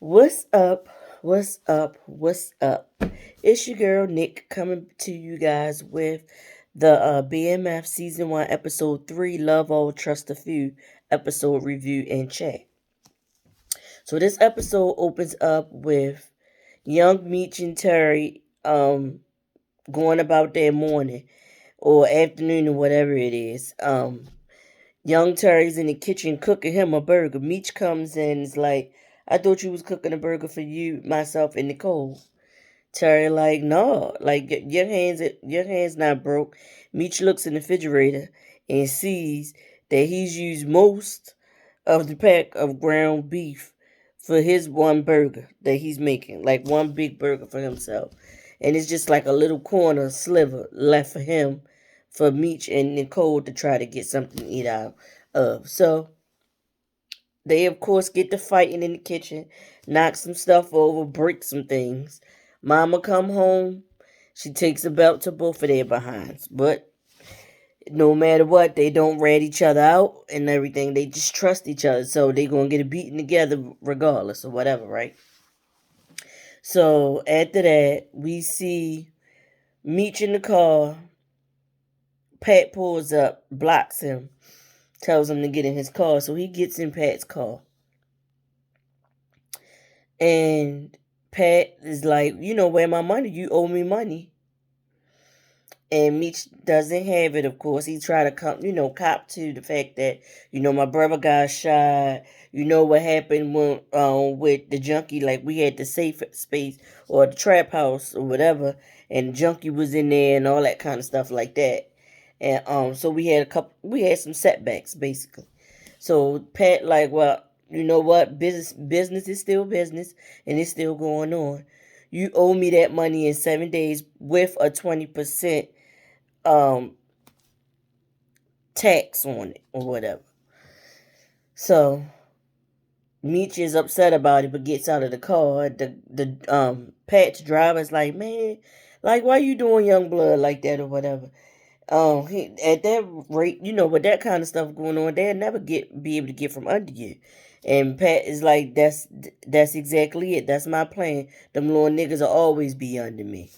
What's up? What's up? What's up? It's your girl Nick coming to you guys with the BMF season 1 episode 3 Love All Trust a Few episode review and chat. So this episode opens up with young Meech and Terry going about their morning or afternoon or whatever it is. Young Terry's in the kitchen cooking him a burger. Meech comes in and is like, I thought you was cooking a burger for you, myself, and Nicole. Terry like, no, like your hands not broke. Meech looks in the refrigerator and sees that he's used most of the pack of ground beef for his one burger that he's making, like one big burger for himself. And it's just like a little corner sliver left for him, for Meech and Nicole to try to get something to eat out of. So they, of course, get to fighting in the kitchen, knock some stuff over, break some things. Mama come home. She takes a belt to both of their behinds. But no matter what, they don't rat each other out and everything. They just trust each other. So they going to get a beating together regardless or whatever, right? So after that, we see Meech in the car. Pat pulls up, blocks him, tells him to get in his car. So he gets in Pat's car. And Pat is like, where my money? You owe me money. And Meech doesn't have it, of course. He tried to cop to the fact that, my brother got shot. You know what happened when with the junkie, like we had the safe space or the trap house or whatever, and the junkie was in there and all that kind of stuff like that. And so we had some setbacks basically. So Pat like, well, you know what? Business is still business and it's still going on. You owe me that money in 7 days with a 20% um tax on it or whatever. So Meech is upset about it but gets out of the car. The Pat's driver's like, man, like why you doing young blood like that or whatever. At that rate, with that kind of stuff going on, they'll never be able to get from under you. And Pat is like, that's exactly it. That's my plan. Them little niggas will always be under me.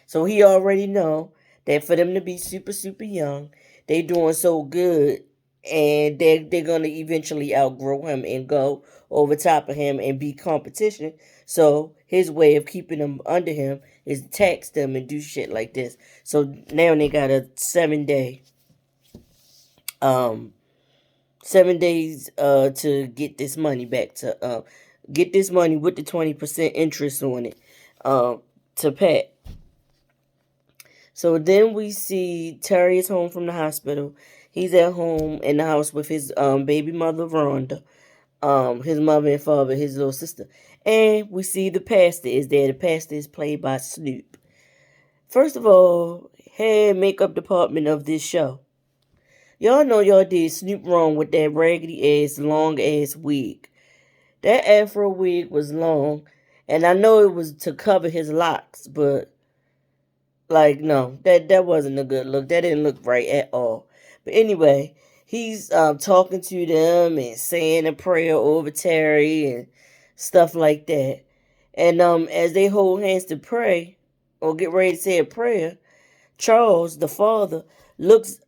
So he already know that for them to be super super young, they doing so good, and they're gonna eventually outgrow him and go over top of him and be competition. So his way of keeping them under him is to tax them and do shit like this. So now they got a 7 day, um, 7 days to get this money back to get this money with the 20% interest on it to Pat. So then we see Terry is home from the hospital. He's at home in the house with his baby mother Rhonda, his mother and father, his little sister. And we see the pastor is there. The pastor is played by Snoop. First of all, head makeup department of this show. Y'all know y'all did Snoop wrong with that raggedy ass, long ass wig. That afro wig was long, and I know it was to cover his locks, but like, no, that wasn't a good look. That didn't look right at all. But anyway, he's talking to them and saying a prayer over Terry and stuff like that. And as they hold hands to pray or get ready to say a prayer, Charles, the father, looks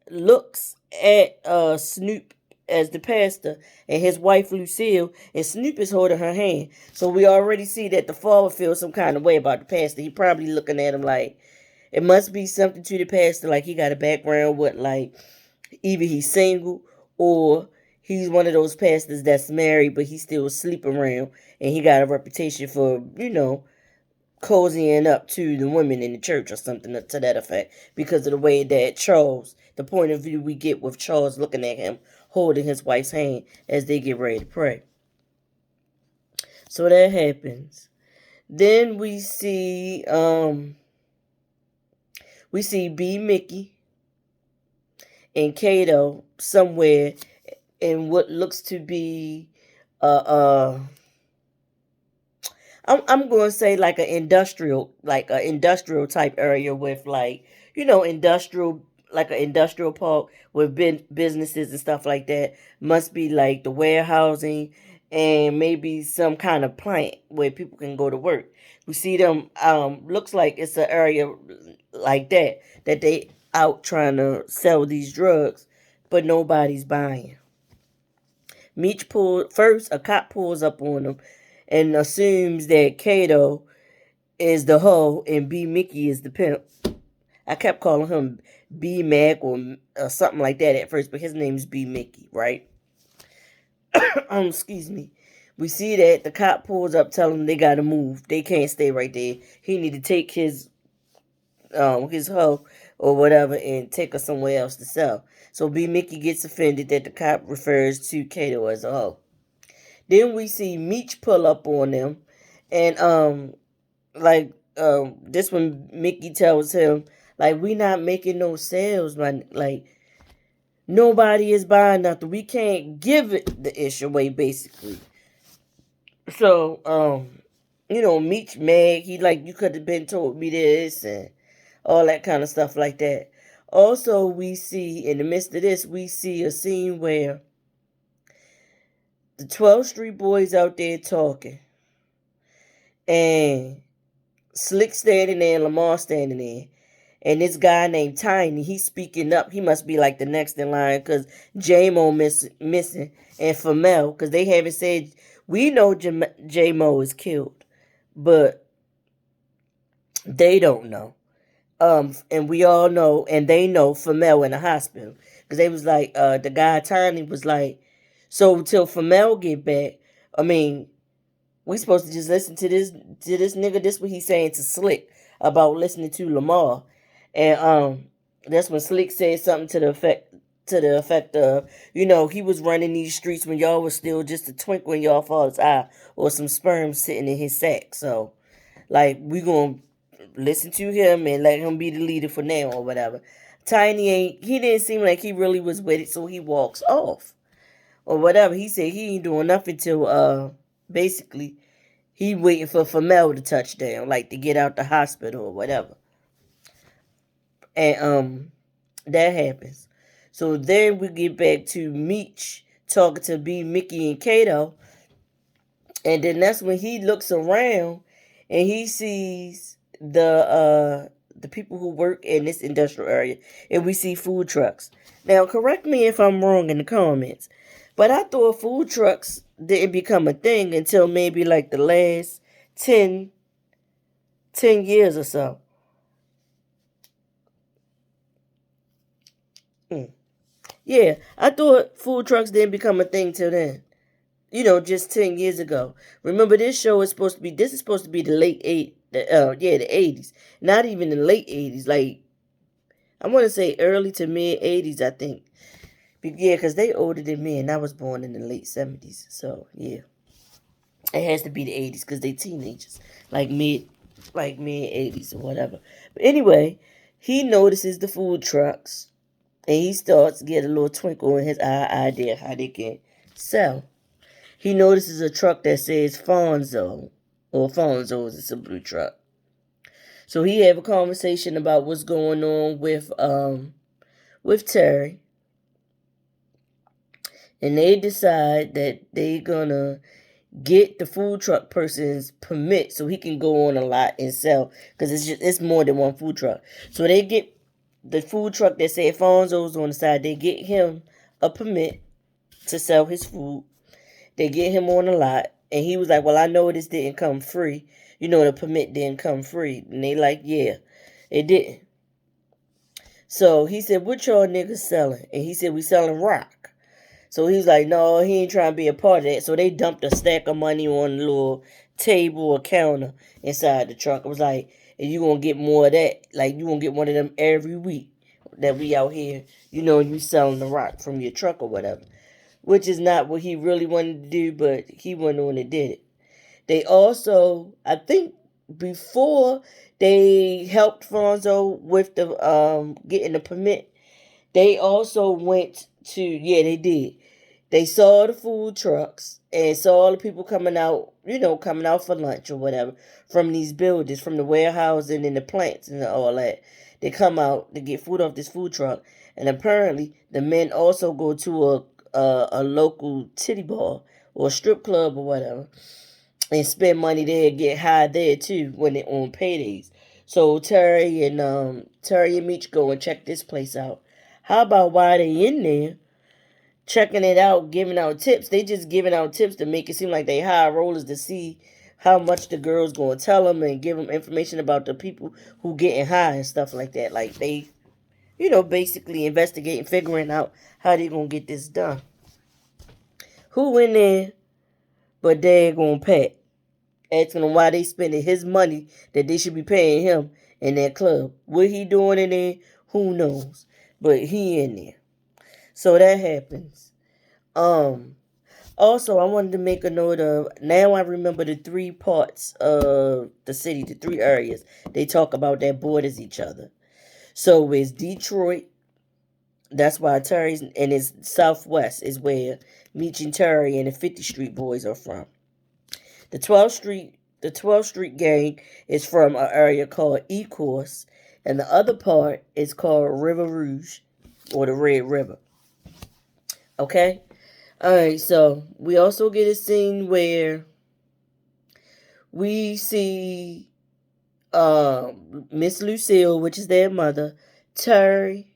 at Snoop as the pastor and his wife Lucille, and Snoop is holding her hand. So we already see that the father feels some kind of way about the pastor. He probably looking at him like, it must be something to the pastor, like he got a background with, like, either he's single or he's one of those pastors that's married but he still sleep around and he got a reputation for, cozying up to the women in the church or something to that effect because of the way that Charles, the point of view we get with Charles looking at him holding his wife's hand as they get ready to pray. So that happens. Then we see B Mickey and Kato somewhere in what looks to be I'm going to say like an industrial type area with, like, industrial, like an industrial park with businesses and stuff like that. Must be like the warehousing and maybe some kind of plant where people can go to work. We see them. Looks like it's an area like that they out trying to sell these drugs, but nobody's buying. Meech pulled first. A cop pulls up on them and assumes that Kato is the hoe and B Mickey is the pimp. I kept calling him B Mac or something like that at first, but his name's B Mickey, right? Excuse me. We see that the cop pulls up, telling them they gotta move. They can't stay right there. He need to take his hoe or whatever and take her somewhere else to sell. So B Mickey gets offended that the cop refers to Kato as a hoe. Then we see Meech pull up on them, and this one Mickey tells him like we not making no sales, man. Like nobody is buying nothing. We can't give it the ish away, basically. So Meech mad. He like you could have been told me this and all that kind of stuff like that. Also, we see in the midst of this, we see a scene where the 12th Street boys out there talking, and Slick standing there and Lamar standing there. And this guy named Tiny, he's speaking up. He must be like the next in line because J-Mo missing. And Famel, because they haven't said, we know J-Mo is killed, but they don't know. And we all know, and they know Famel in the hospital. Because they was like, the guy Tiny was like, so till Famel get back, I mean, we supposed to just listen to this nigga. This what he's saying to Slick about listening to Lamar. And that's when Slick said something to the effect of, he was running these streets when y'all was still just a twinkle in y'all father's eye or some sperm sitting in his sack. So like we gonna listen to him and let him be the leader for now or whatever. He didn't seem like he really was with it, so he walks off. Or whatever. He said he ain't doing nothing till basically he waiting for Famel to touch down, like to get out the hospital or whatever. And that happens. So then we get back to Meech talking to B Mickey and Kato. And then that's when he looks around and he sees the people who work in this industrial area, and we see food trucks. Now correct me if I'm wrong in the comments, but I thought food trucks didn't become a thing until maybe like the last 10 years or so. Yeah, I thought food trucks didn't become a thing till then. Just 10 years ago. Remember, this is supposed to be the the 80s. Not even the late 80s. Like, I want to say early to mid 80s, I think. Yeah, because they older than me, and I was born in the late 70s. So, yeah. It has to be the 80s because they teenagers. Mid 80s or whatever. But anyway, he notices the food trucks, and he starts to get a little twinkle in his idea how they can sell. He notices a truck that says Fonzo, or Fonzo's. It's a blue truck. So he have a conversation about what's going on with Terry, and they decide that they gonna get the food truck person's permit so he can go on a lot and sell, because it's more than one food truck. So they get the food truck that said Fonzo's on the side. They get him a permit to sell his food. They get him on a lot, and he was like, well, I know this didn't come free. The permit didn't come free. And they like, yeah, it didn't. So he said, what y'all niggas selling? And he said, we selling rock. So he was like, no, he ain't trying to be a part of that. So they dumped a stack of money on a little table or counter inside the truck. It was like, and you going to get more of that. Like, you going to get one of them every week that we out here, you selling the rock from your truck or whatever. Which is not what he really wanted to do, but he went on and did it. They also, I think, before they helped Fonzo with the getting the permit, they also went to, yeah, they did. They saw the food trucks and saw all the people coming out, coming out for lunch or whatever from these buildings, from the warehousing and the plants and all that. They come out to get food off this food truck, and apparently the men also go to a local titty bar or a strip club or whatever, and spend money there, get high there too when they on paydays. So Terry and Meech go and check this place out. How about while they in there checking it out, giving out tips? They just giving out tips to make it seem like they high rollers to see how much the girls gonna tell them and give them information about the people who getting high and stuff like that. Like they, basically investigating, figuring out how they gonna get this done. Who in there but they gonna Pat, asking him why they spending his money that they should be paying him in that club. What he doing in there, who knows? But he in there. So that happens. Also, I wanted to make a note of, now I remember the three parts of the city, the three areas they talk about that borders each other. So it's Detroit. That's why Terry's, and it's Southwest is where Meech and Terry and the 50th Street Boys are from. The 12th Street gang is from an area called Ecorse, and the other part is called River Rouge, or the Red River. Okay? Alright, so we also get a scene where we see Miss Lucille, which is their mother, Terry,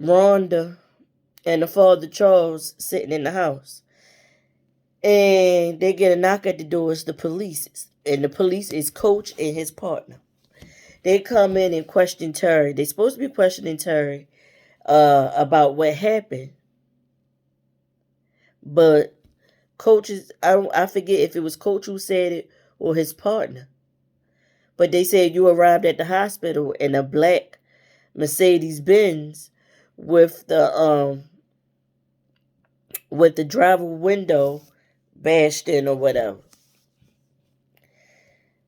Rhonda, and the father Charles sitting in the house. And they get a knock at the door. It's the police. And the police is Coach and his partner. They come in and question Terry. They're supposed to be questioning Terry about what happened. But Coach is, I forget if it was Coach who said it or his partner. But they said you arrived at the hospital in a black Mercedes Benz with the driver window bashed in or whatever.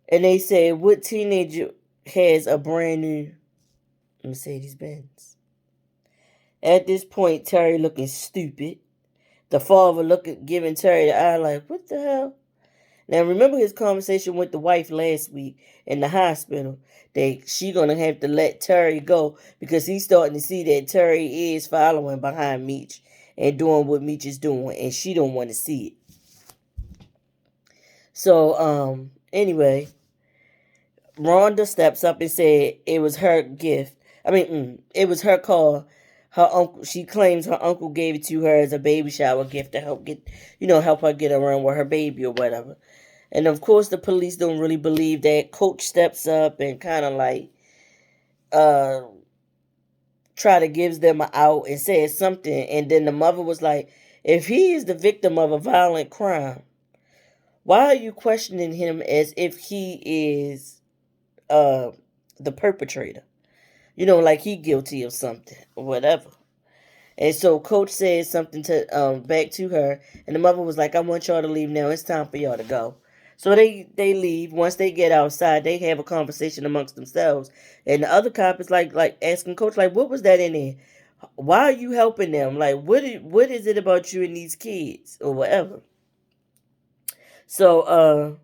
And they said, what teenager has a brand new Mercedes Benz? At this point, Terry looking stupid. The father giving Terry the eye like, what the hell? Now remember his conversation with the wife last week in the hospital. That she gonna have to let Terry go because he's starting to see that Terry is following behind Meech and doing what Meech is doing, and she don't want to see it. So, anyway, Rhonda steps up and said it was her gift. It was her call. Her uncle, she claims her uncle gave it to her as a baby shower gift to help her get around with her baby or whatever. And of course, the police don't really believe that. Coach steps up and kind of like, try to gives them an out and says something. And then the mother was like, if he is the victim of a violent crime, why are you questioning him as if he is the perpetrator? Like he guilty of something or whatever. And so Coach says something to back to her, and the mother was like, I want y'all to leave now. It's time for y'all to go. So they leave. Once they get outside, they have a conversation amongst themselves. And the other cop is like asking Coach, like, what was that in there? Why are you helping them? Like, what is it about you and these kids or whatever? So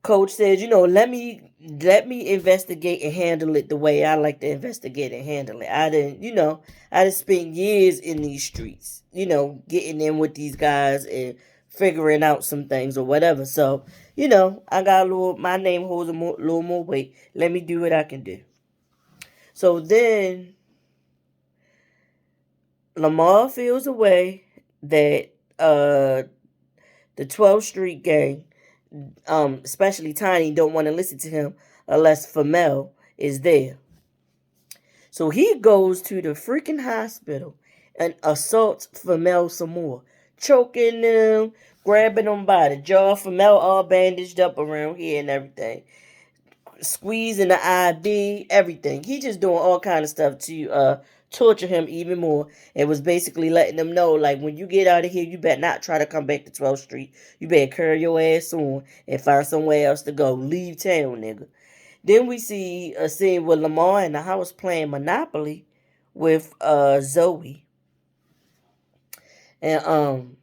Coach says, let me investigate and handle it the way I like to investigate and handle it. I didn't spend years in these streets, getting in with these guys and figuring out some things or whatever. So, I got my name holds little more weight. Let me do what I can do. So then Lamar feels a way that the 12th Street gang, especially Tiny, don't want to listen to him unless Famel is there. So he goes to the freaking hospital and assaults Famel some more, choking them, grabbing them by the jaw. Famel all bandaged up around here and everything, squeezing the IV, everything. He just doing all kind of stuff to torture him even more, and was basically letting them know, like, when you get out of here, you better not try to come back to 12th Street. You better carry your ass on and find somewhere else to go. Leave town, nigga. Then we see a scene with Lamar in the house playing Monopoly with Zoe. And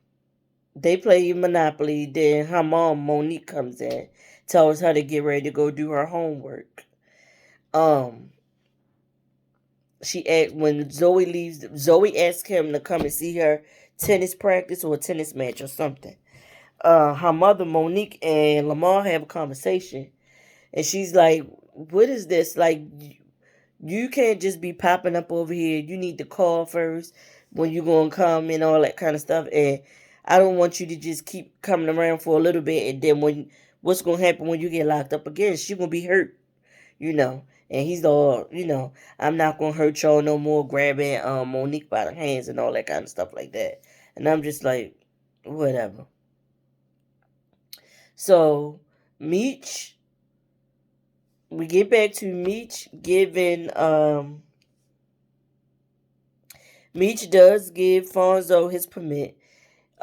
they play Monopoly. Then her mom, Monique, comes in, tells her to get ready to go do her homework. When Zoe leaves, Zoe asks him to come and see her tennis practice or a tennis match or something. Her mother Monique and Lamar have a conversation, and she's like, "What is this? Like, you can't just be popping up over here. You need to call first when you gonna come and all that kind of stuff. And I don't want you to just keep coming around for a little bit, and then what's gonna happen when you get locked up again? She gonna be hurt, you know." And he's all, I'm not gonna hurt y'all no more, grabbing Monique by the hands and all that kind of stuff like that. And I'm just like, whatever. So Meech, we get back to Meech giving Meech does give Fonzo his permit.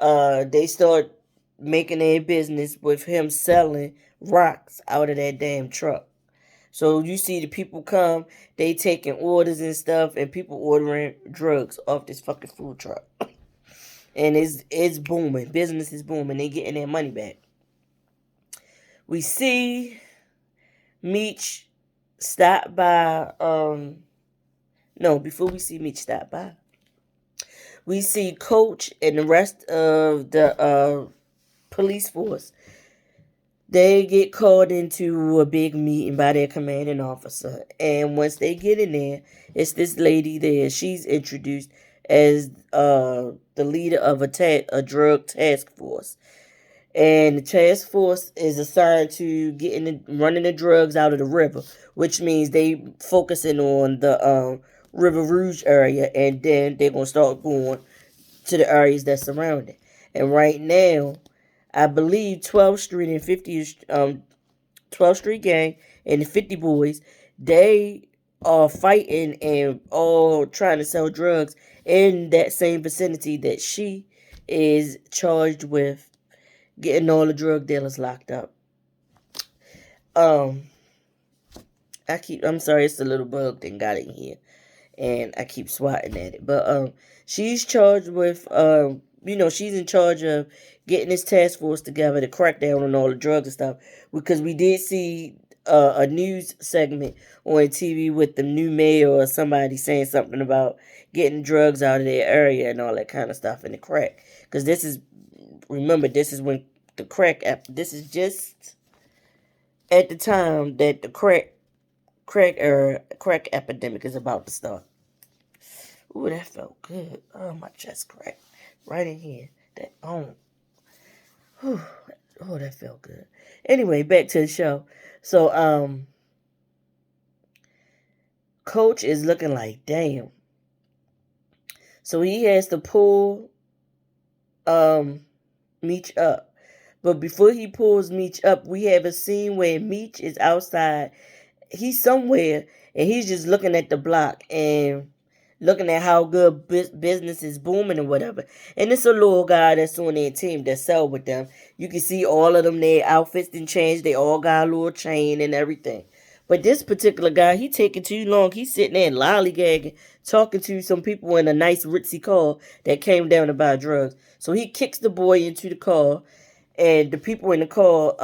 They start making a business with him selling rocks out of that damn truck. So you see the people come, they taking orders and stuff, and people ordering drugs off this fucking food truck. And it's booming. Business is booming. They getting their money back. We see Meech stop by. No, before we see Meech stop by, we see Coach and the rest of the police force. They get called into a big meeting by their commanding officer. And once they get in there, it's this lady there. She's introduced as the leader of a drug task force. And the task force is assigned to running the drugs out of the river, which means they focusing on the River Rouge area, and then they're going to start going to the areas that surround it. And right now, I believe 12th Street and 12th Street Gang and the 50 Boys, they are fighting and all trying to sell drugs in that same vicinity that she is charged with getting all the drug dealers locked up. I'm sorry, it's the little bug that got in here, and I keep swatting at it. But she's charged with she's in charge of getting this task force together to crack down on all the drugs and stuff. Because we did see a news segment on TV with the new mayor or somebody saying something about getting drugs out of their area and all that kind of stuff, and the crack. Because this is when the crack. This is just at the time that the crack epidemic is about to start. Ooh, that felt good. Oh, my chest cracked right in here. That whew, oh, that felt good. Anyway, back to the show. So, Coach is looking like, damn. So he has to pull Meech up. But before he pulls Meech up, we have a scene where Meech is outside. He's somewhere, and he's just looking at the block and looking at how good business is booming and whatever. And it's a little guy that's on their team that sell with them. You can see all of them, their outfits didn't change. They all got a little chain and everything. But this particular guy, he taking too long. He's sitting there and lollygagging, talking to some people in a nice ritzy car that came down to buy drugs. So he kicks the boy into the car, and the people in the car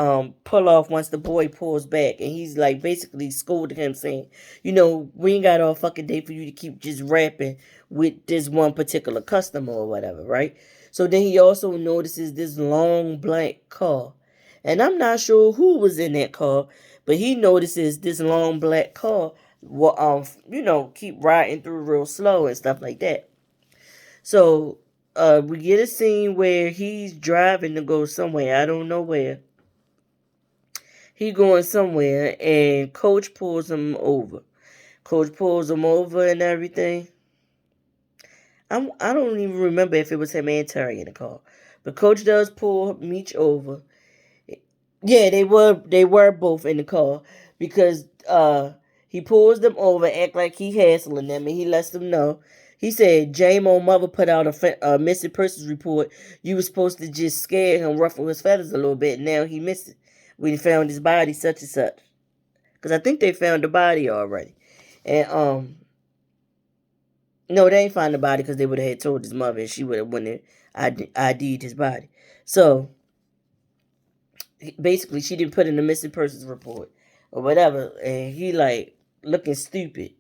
pull off once the boy pulls back. And he's like basically scolding him, saying, we ain't got all fucking day for you to keep just rapping with this one particular customer or whatever, right? So then he also notices this long black car. And I'm not sure who was in that car, but he notices this long black car will keep riding through real slow and stuff like that. So we get a scene where he's driving to go somewhere. I don't know where. He going somewhere, and Coach pulls him over. Coach pulls him over and everything. I don't even remember if it was him and Terry in the car, but Coach does pull Meech over. Yeah, they were both in the car, because he pulls them over, act like he hassling them, and he lets them know. He said, J-Mo mother put out a missing persons report. You were supposed to just scare him, ruffle his feathers a little bit. Now he missing. We found his body, such and such. Because I think they found the body already. And, no, they ain't found the body because they would have had told his mother, and she would have went and ID'd his body. So, basically, she didn't put in the missing persons report or whatever. And he, like, looking stupid.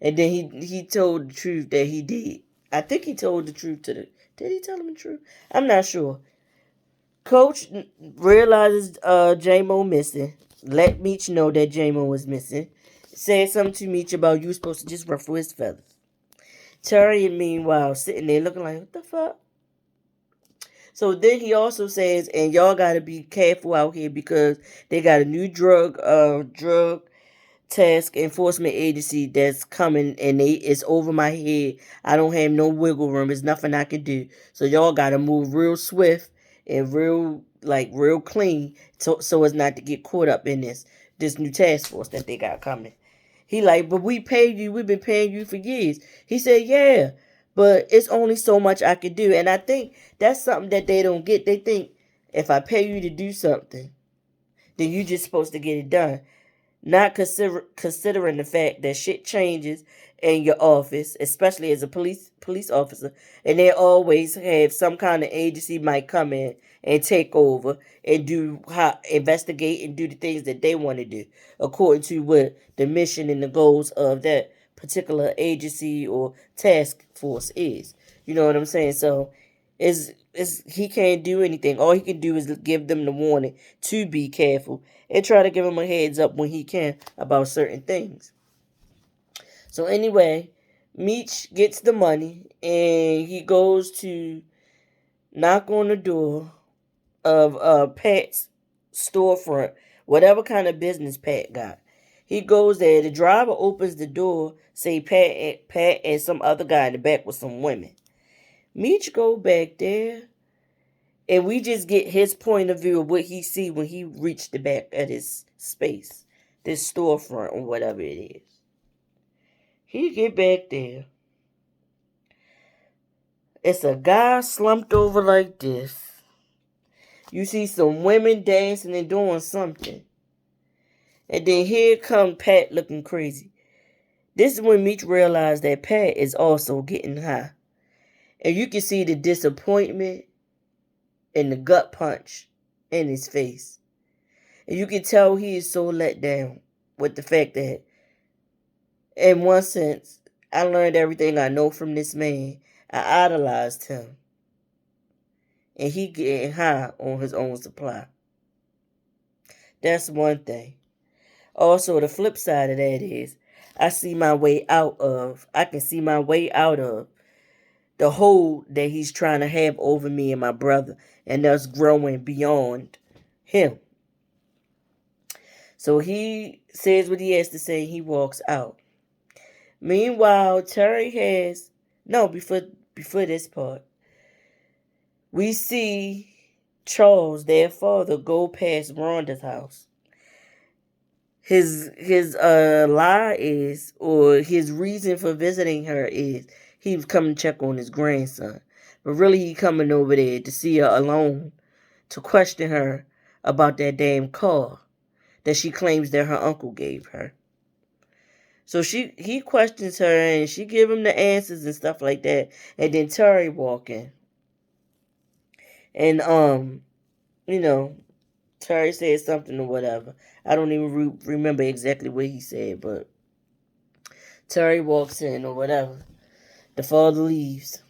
And then he told the truth that he did. I think he told the truth to the. Did he tell him the truth? I'm not sure. Coach realizes J-Mo missing. Let Meech know that J-Mo was missing. Said something to Meech about you supposed to just ruffle his feathers. Terry, meanwhile, sitting there looking like, what the fuck? So then he also says, and y'all gotta be careful out here because they got a new drug task enforcement agency that's coming, and it's over my head. I don't have no wiggle room. There's nothing I can do. So y'all gotta move real swift and real clean, so as not to get caught up in this new task force that they got coming. He like, but we paid you. We've been paying you for years. He said, yeah, but it's only so much I can do. And I think that's something that they don't get. They think if I pay you to do something, then you just supposed to get it done. Not considering the fact that shit changes in your office, especially as a police officer, and they always have some kind of agency might come in and take over and investigate and do the things that they want to do according to what the mission and the goals of that particular agency or task force is. You know what I'm saying? So is he can't do anything. All he can do is give them the warning to be careful and try to give him a heads up when he can about certain things. So anyway, Meech gets the money and he goes to knock on the door of Pat's storefront, whatever kind of business Pat got. He goes there. The driver opens the door, say Pat and some other guy in the back with some women. Meech go back there, and we just get his point of view of what he see when he reached the back of his space, this storefront or whatever it is. He get back there. It's a guy slumped over like this. You see some women dancing and doing something. And then here come Pat looking crazy. This is when Meech realized that Pat is also getting high. And you can see the disappointment and the gut punch in his face. And you can tell he is so let down with the fact that, in one sense, I learned everything I know from this man. I idolized him. And he getting high on his own supply. That's one thing. Also, the flip side of that is, I can see my way out of the hold that he's trying to have over me and my brother, and us growing beyond him. So he says what he has to say. He walks out. Meanwhile, Terry has before this part, we see Charles, their father, go past Rhonda's house. His lie is, or his reason for visiting her is, he was coming to check on his grandson. But really he coming over there to see her alone, to question her about that damn car that she claims that her uncle gave her. So he questions her and she give him the answers and stuff like that. And then Terry walk in. And you know, Terry said something or whatever. I don't even remember exactly what he said, but Terry walks in or whatever. The father leaves.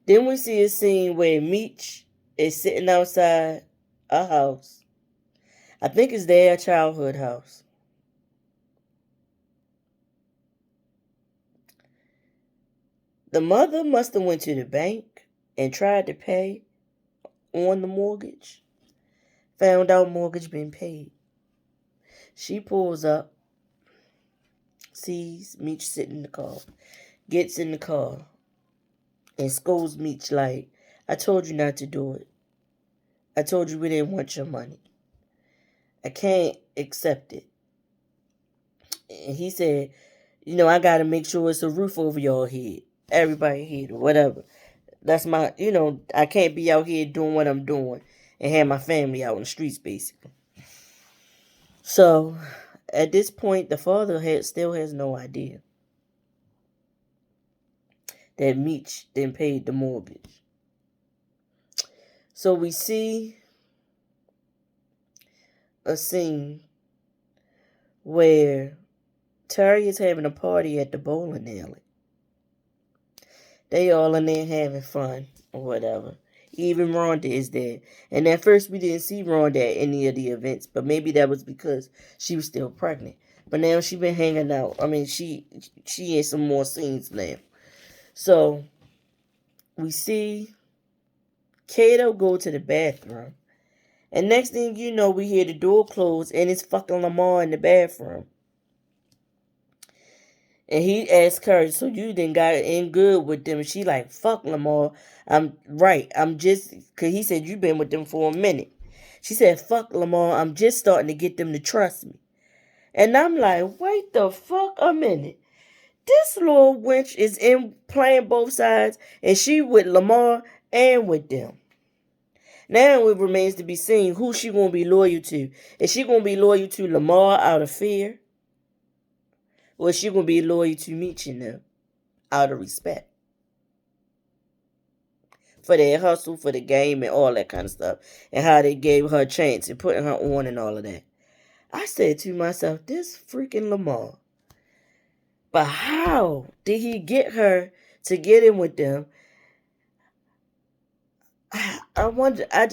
Then we see a scene where Meech is sitting outside a house. I think it's their childhood house. The mother must have went to the bank and tried to pay on the mortgage. Found out mortgage been paid. She pulls up, sees Meech sitting in the car, gets in the car, and scolds Meech like, I told you not to do it. I told you we didn't want your money. I can't accept it. And he said, I gotta make sure it's a roof over your head. Everybody head or whatever. That's my, I can't be out here doing what I'm doing and have my family out in the streets, basically. So, at this point, the father still has no idea that Meech then paid the mortgage. So we see a scene where Terry is having a party at the bowling alley. They all in there having fun or whatever. Even Rhonda is there. And at first we didn't see Rhonda at any of the events, but maybe that was because she was still pregnant. But now she been hanging out. I mean, she in some more scenes now. So we see Kato go to the bathroom. And next thing you know, we hear the door close and it's fucking Lamar in the bathroom. And he asked her, so you done got in good with them? And she like, fuck Lamar. I'm right. I'm just, because he said you been with them for a minute. She said, fuck Lamar. I'm just starting to get them to trust me. And I'm like, wait the fuck a minute. This little wench is in playing both sides, and she with Lamar and with them. Now it remains to be seen who she gonna be loyal to. Is she gonna be loyal to Lamar out of fear? Or is she gonna be loyal to Meech and them out of respect? For their hustle, for the game, and all that kind of stuff. And how they gave her a chance and putting her on and all of that. I said to myself, this freaking Lamar. But how did he get her to get in with them? I wonder, I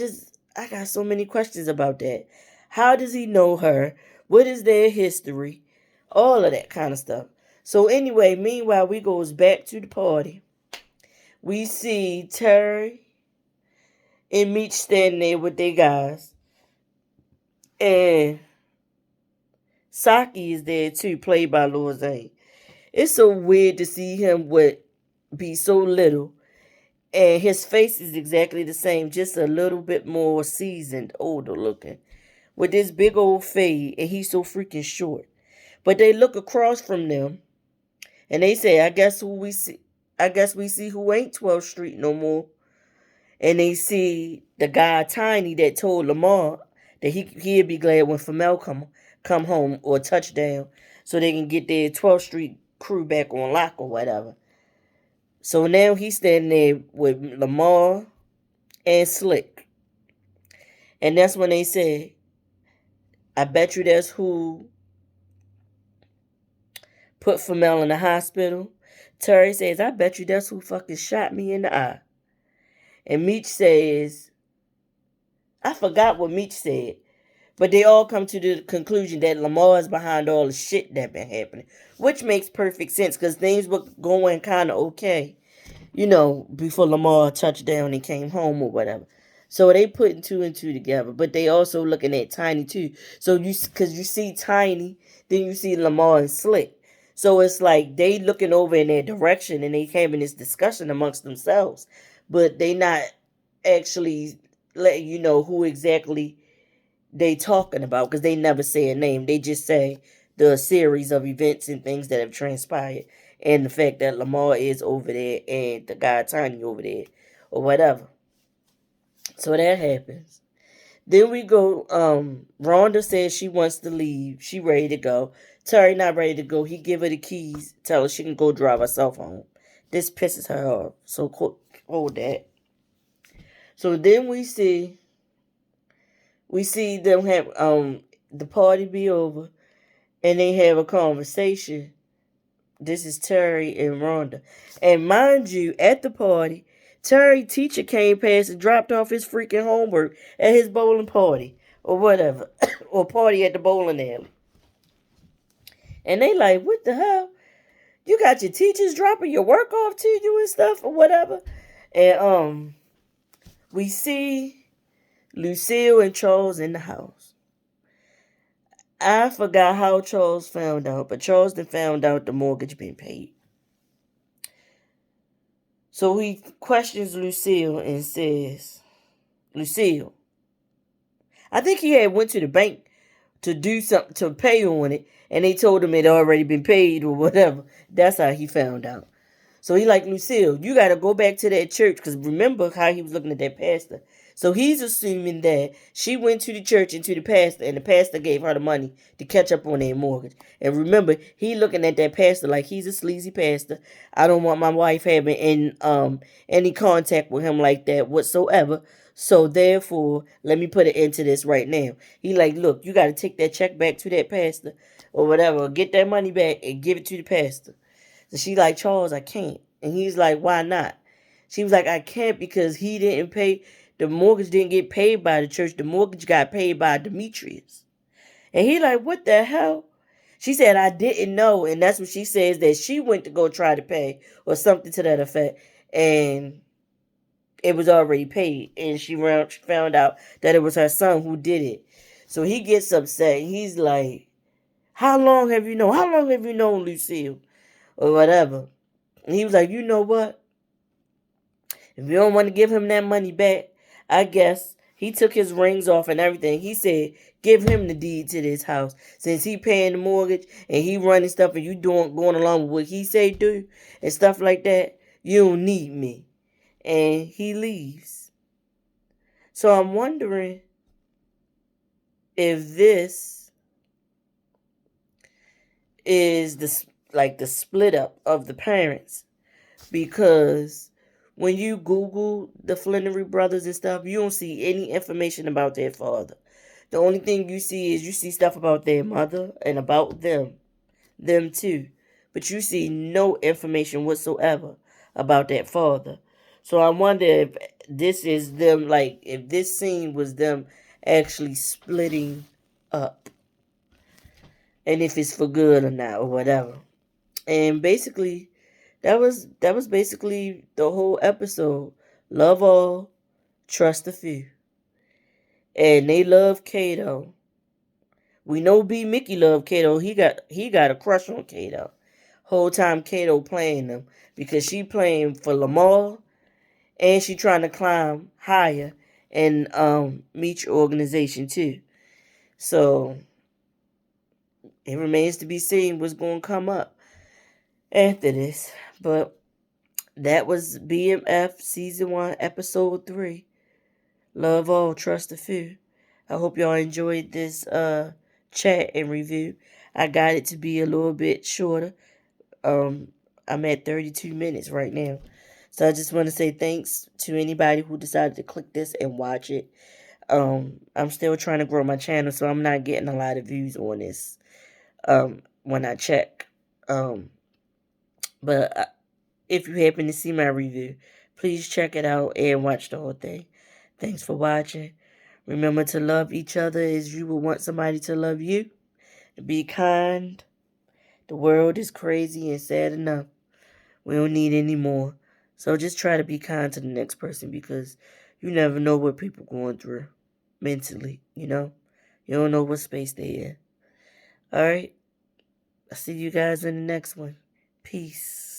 got so many questions about that. How does he know her? What is their history? All of that kind of stuff. So anyway, meanwhile, we goes back to the party. We see Terry and Meech standing there with their guys. And Saki is there too, played by Lil Zane. It's so weird to see him be so little. And his face is exactly the same, just a little bit more seasoned, older looking. With this big old fade, and he's so freaking short. But they look across from them, and they say, I guess we see who ain't 12th Street no more. And they see the guy Tiny that told Lamar that he'd be glad when Famel come home or touchdown so they can get their 12th Street crew back on lock or whatever. So now he's standing there with Lamar and Slick. And that's when they say, I bet you that's who put Famel in the hospital. Terry says, I bet you that's who fucking shot me in the eye. And Meech says, I forgot what Meech said. But they all come to the conclusion that Lamar is behind all the shit that been happening. Which makes perfect sense because things were going kind of okay. Before Lamar touched down and came home or whatever. So they putting two and two together. But they also looking at Tiny too. So because you see Tiny, then you see Lamar and Slick. So it's like they looking over in their direction and they having this discussion amongst themselves. But they not actually letting you know who exactly they talking about because they never say a name. They just say the series of events and things that have transpired and the fact that Lamar is over there and the guy Tiny over there or whatever. So that happens. Then we go, Rhonda says she wants to leave. She ready to go. Terry not ready to go. He give her the keys, tell her she can go drive herself home. This pisses her off. So hold that. So then we see them have the party be over and they have a conversation. This is Terry and Rhonda. And mind you, at the party, Terry teacher came past and dropped off his freaking homework at his bowling party or whatever. Or party at the bowling alley. And they like, what the hell? You got your teachers dropping your work off to you and stuff or whatever. And we see Lucille and Charles in the house. I forgot how Charles found out, but Charles then found out the mortgage been paid. So he questions Lucille and says, Lucille, I think he had went to the bank to do something to pay on it, and they told him it already been paid or whatever. That's how he found out. So he like, Lucille, you got to go back to that church because remember how he was looking at that pastor. So he's assuming that she went to the church and to the pastor and the pastor gave her the money to catch up on their mortgage. And remember, he looking at that pastor like he's a sleazy pastor. I don't want my wife having any contact with him like that whatsoever. So therefore, let me put an end to this right now. He like, look, you got to take that check back to that pastor or whatever. Get that money back and give it to the pastor. So she like, Charles, I can't. And he's like, why not? She was like, I can't because he didn't pay. The mortgage didn't get paid by the church. The mortgage got paid by Demetrius. And he like, what the hell? She said, I didn't know. And that's what she says, that she went to go try to pay or something to that effect. And it was already paid. And she found out that it was her son who did it. So he gets upset. He's like, how long have you known? How long have you known Lucille? Or whatever. And he was like, you know what? If you don't want to give him that money back, I guess he took his rings off and everything. He said, give him the deed to this house. Since he paying the mortgage and he running stuff and you going along with what he say do and stuff like that, you don't need me. And he leaves. So I'm wondering if this is the split up of the parents, because when you Google the Flannery brothers and stuff, you don't see any information about their father. The only thing you see is you see stuff about their mother and about them too. But you see no information whatsoever about that father. So I wonder if this is them, like, if this scene was them actually splitting up. And if it's for good or not or whatever. And basically, that was basically the whole episode. Love all, trust a few. And they love Kato. We know B Mickey loved Kato. He got a crush on Kato. Whole time Kato playing them because she playing for Lamar and she trying to climb higher and meet your organization too. So it remains to be seen what's gonna come up after this. But that was BMF Season 1, Episode 3. Love all, trust a few. I hope y'all enjoyed this chat and review. I got it to be a little bit shorter. I'm at 32 minutes right now. So I just want to say thanks to anybody who decided to click this and watch it. I'm still trying to grow my channel, so I'm not getting a lot of views on this when I check. But if you happen to see my review, please check it out and watch the whole thing. Thanks for watching. Remember to love each other as you would want somebody to love you. Be kind. The world is crazy and sad enough. We don't need any more. So just try to be kind to the next person, because you never know what people going through mentally, you know? You don't know what space they in. Alright? I'll see you guys in the next one. Peace.